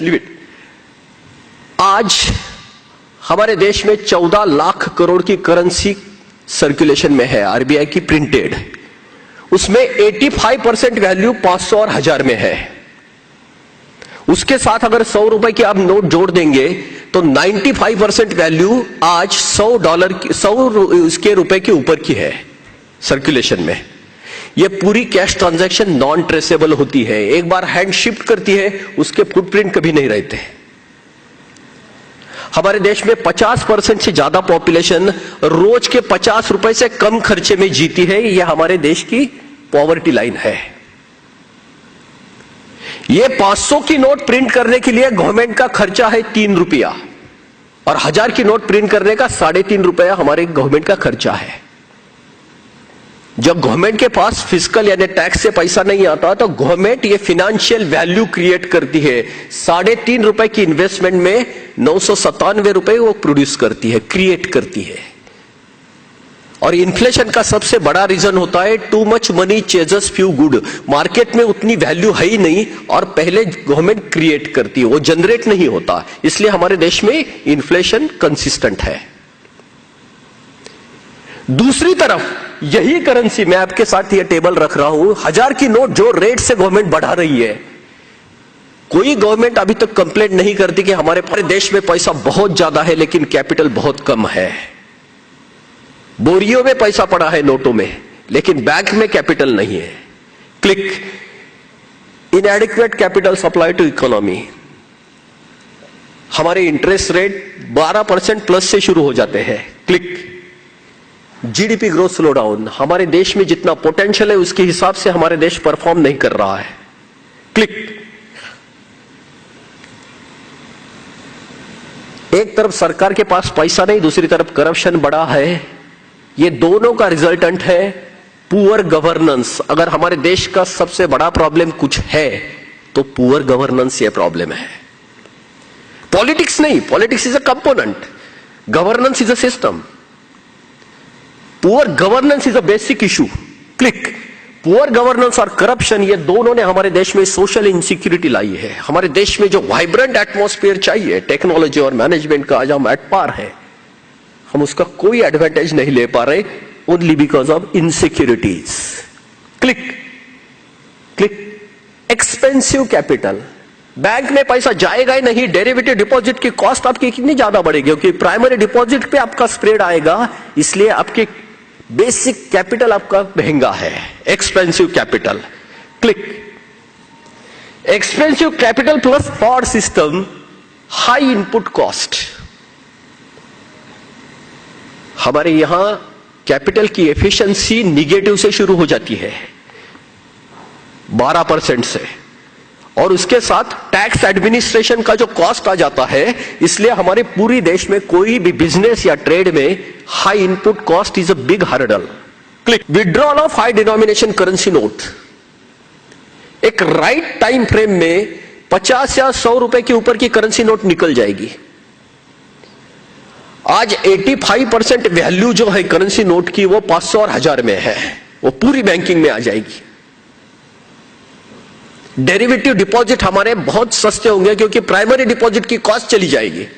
Just leave it. आज हमारे देश में 14 लाख करोड़ की करेंसी सर्कुलेशन में है, आरबीआई की प्रिंटेड। उसमें 85% वैल्यू 500 और 1000 में है। उसके साथ अगर 100 रुपए की आप नोट जोड़ देंगे तो 95% वैल्यू आज $100 रुपए के ऊपर की है सर्कुलेशन में। यह पूरी कैश ट्रांजैक्शन नॉन ट्रेसेबल होती है, एक बार हैंड शिफ्ट करती है उसके फुटप्रिंट कभी नहीं रहते। हमारे देश में 50% से ज्यादा पॉपुलेशन रोज के 50 रुपए से कम खर्चे में जीती है। यह हमारे देश की पॉवर्टी लाइन है। यह 500 की नोट प्रिंट करने के लिए गवर्नमेंट का खर्चा है 3 रुपया और 1000 की नोट प्रिंट करने का 3.5 रुपया हमारे गवर्नमेंट का खर्चा है। जब गवर्नमेंट के पास फिस्कल यानी टैक्स से पैसा नहीं आता तो गवर्नमेंट ये फिनेंशियल वैल्यू क्रिएट करती है। 3.5 रुपए की इन्वेस्टमेंट में 997 रुपए वो प्रोड्यूस करती है, क्रिएट करती है। और इन्फ्लेशन का सबसे बड़ा रीजन होता है too much money ceases few good. Market में उतनी वैल्यू है ही नहीं और पहले गवर्नमेंट क्रिएट करती है, वो जनरेट नहीं होता। इसलिए हमारे देश में इन्फ्लेशन कंसिस्टेंट है। दूसरी तरफ यही करेंसी, मैं आपके साथ ये टेबल रख रहा हूं, 1000 की नोट जो रेट से गवर्नमेंट बढ़ा रही है, कोई गवर्नमेंट अभी तक कंप्लेंट नहीं करती कि हमारे पूरे देश में पैसा बहुत ज्यादा है लेकिन कैपिटल बहुत कम है। बोरियों में पैसा पड़ा है नोटों में, लेकिन बैंक में कैपिटल नहीं है। Click, inadequate capital supply to economy. हमारे इंटरेस्ट रेट 12% प्लस से शुरू हो जाते हैं। Click, GDP growth slow down. हमारे देश में जितना पोटेंशियल है उसके हिसाब से हमारे देश परफॉर्म नहीं कर रहा है। क्लिक, एक तरफ सरकार के पास पैसा नहीं, दूसरी तरफ करप्शन बड़ा है। ये दोनों का रिजल्टेंट है पुअर गवर्नेंस। अगर हमारे देश का सबसे बड़ा प्रॉब्लम कुछ है तो पुअर गवर्नेंस ये प्रॉब्लम है। पॉलिटिक्स नहीं, politics is a component, governance is a system. Poor governance is a basic issue. Click, poor governance और करप्शन ये दोनों ने हमारे देश में सोशल इनसिक्योरिटी लाई है। हमारे देश में जो वाइब्रेंट एटमॉस्फेयर चाहिए टेक्नोलॉजी और मैनेजमेंट का, आज हम एट पार है, हम उसका कोई एडवांटेज नहीं ले पा रहे, only because of insecurities. Click, click, expensive capital. Bank में पैसा जाएगा ही नहीं, डेरिवेटिव डिपॉजिट की कॉस्ट आपकी कितनी ज्यादा बढ़ेगी, क्योंकि प्राइमरी डिपॉजिट पे आपका स्प्रेड आएगा, इसलिए आपके बेसिक कैपिटल आपका महंगा है। Expensive capital. Click, expensive capital plus fraud system, high input cost. हमारे यहां कैपिटल की एफिशिएंसी निगेटिव से शुरू हो जाती है 12% से, और उसके साथ टैक्स एडमिनिस्ट्रेशन का जो कॉस्ट आ जाता है, इसलिए हमारे पूरी देश में कोई भी बिजनेस या ट्रेड में high input cost is a big hurdle. Click, withdrawal of high denomination currency note. एक राइट टाइम फ्रेम में 50 या 100 रुपए के ऊपर की करेंसी नोट निकल जाएगी। आज 85% वैल्यू जो है करेंसी नोट की वो 500 और 1000 में है, वो पूरी बैंकिंग में आ जाएगी। डेरिवेटिव डिपॉजिट हमारे बहुत सस्ते होंगे क्योंकि प्राइमरी डिपॉजिट की कॉस्ट चली जाएगी।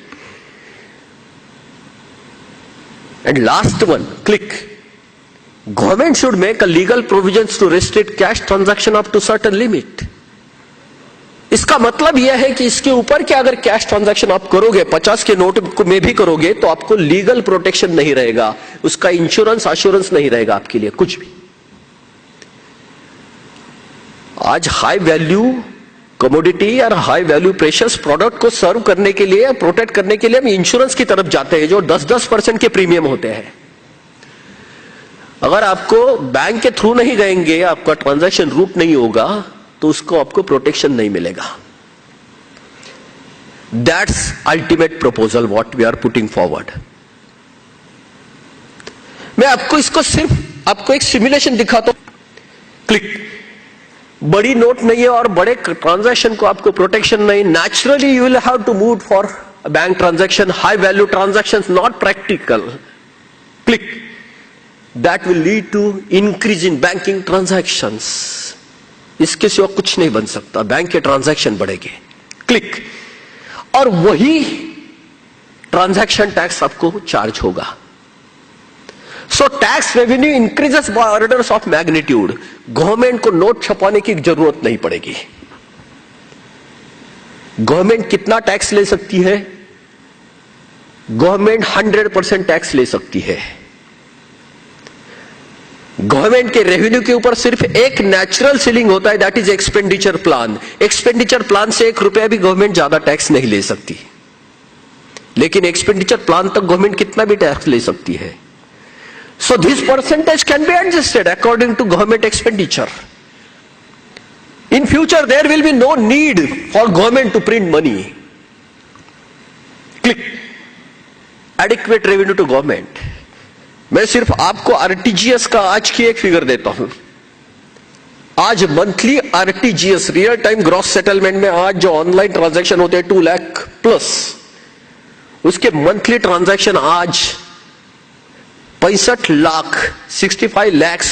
And last one, click, government should make a legal provisions to restrict cash transaction up to certain limit. इसका मतलब यह है कि इसके ऊपर क्या अगर कैश ट्रांजैक्शन आप करोगे 50 के नोट में भी करोगे तो आपको लीगल प्रोटेक्शन नहीं रहेगा, उसका इंश्योरेंस एश्योरेंस नहीं रहेगा आपके लिए कुछ भी। आज हाई वैल्यू कमोडिटी और हाई वैल्यू प्रेशियस प्रोडक्ट को सर्व करने के लिए, प्रोटेक्ट करने के लिए हम इंश्योरेंस की तरफ जाते हैं जो 10-10% के प्रीमियम होते हैं। अगर आपको बैंक के थ्रू नहीं जाएंगे, आपका ट्रांजैक्शन रूट नहीं होगा, तो उसको आपको प्रोटेक्शन नहीं मिलेगा। That's ultimate proposal what we are putting forward. मैं आपको इसको सिर्फ आपको एक सिमुलेशन दिखाता हूं। क्लिक, बड़ी नोट नहीं है और बड़े ट्रांजैक्शन को आपको प्रोटेक्शन नहीं। Naturally you will have to move for bank transaction, high value transactions, not practical. Click, that will lead to increase in banking transactions. इसके सिवा कुछ नहीं बन सकता, बैंक के ट्रांजैक्शन बढ़ेंगे। क्लिक, और वही ट्रांजैक्शन टैक्स आपको चार्ज होगा। So tax revenue increases by orders of magnitude. Government को नोट छपाने की जरूरत नहीं पड़ेगी। गवर्नमेंट कितना टैक्स ले सकती है? गवर्नमेंट 100% टैक्स ले सकती है। गवर्नमेंट के रेवेन्यू के ऊपर सिर्फ एक नेचुरल सीलिंग होता है, that is expenditure plan. Expenditure plan से ₹1 भी गवर्नमेंट ज्यादा टैक्स नहीं ले सकती, लेकिन एक्सपेंडिचर प्लान तक गवर्नमेंट कितना भी टैक्स ले सकती है। So this percentage can be adjusted according to government expenditure. In future, there will be no need for government to print money. Click. Adequate revenue to government. मैं सिर्फ आपको RTGS का आज की एक फिगर देता हूं। आज monthly RTGS real time gross settlement में आज जो ऑनलाइन ट्रांजैक्शन होते हैं 2 लाख प्लस, उसके मंथली ट्रांजैक्शन आज 65 लाख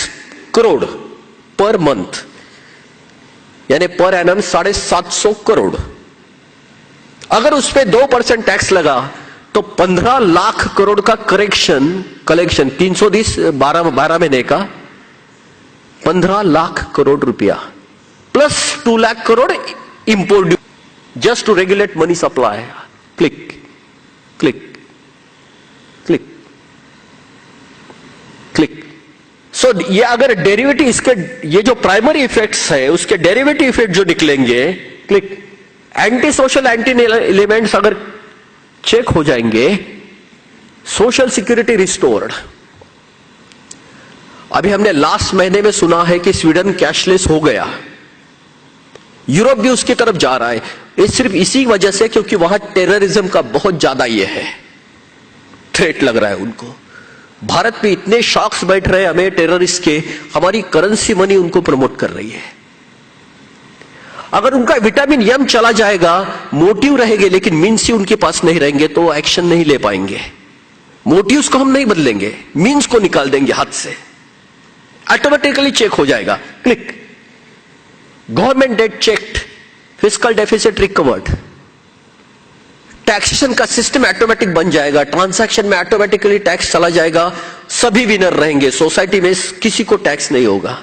करोड़ पर मंथ, यानी पर एनम 750 करोड़। अगर उस पर 2% टैक्स लगा तो 15 लाख करोड़ का कलेक्शन 320 12 महीने का 15 लाख करोड़ रुपया plus 2 lakh crore import duty just to regulate money supply. Click click click click. So ये अगर डेरिवेटिव, इसके ये जो प्राइमरी इफेक्ट्स है उसके डेरिवेटिव इफेक्ट जो निकलेंगे, click, anti social anti elements अगर चेक हो जाएंगे, सोशल सिक्योरिटी रिस्टोर्ड। अभी हमने लास्ट महीने में सुना है कि स्वीडन कैशलेस हो गया, यूरोप भी उसकी तरफ जा रहा है। ये सिर्फ इसी वजह से क्योंकि वहां टेररिज्म का बहुत ज्यादा ये है, थ्रेट लग रहा है उनको। भारत में इतने शॉक्स बैठ रहे हैं हमें टेररिस्ट के, हमारी करेंसी मनी उनको प्रमोट कर रही है। अगर उनका विटामिन एम चला जाएगा, मोटिव रहेंगे लेकिन मीन्स ही उनके पास नहीं रहेंगे तो एक्शन नहीं ले पाएंगे। मोटिव्स को हम नहीं बदलेंगे, मीन्स को निकाल देंगे हाथ से, ऑटोमेटिकली चेक हो जाएगा। Click. Government debt checked, fiscal deficit recovered, taxation का सिस्टम ऑटोमेटिक बन जाएगा, ट्रांजैक्शन में ऑटोमेटिकली टैक्स चला जाएगा, सभी विनर रहेंगे, सोसाइटी में किसी को टैक्स नहीं होगा।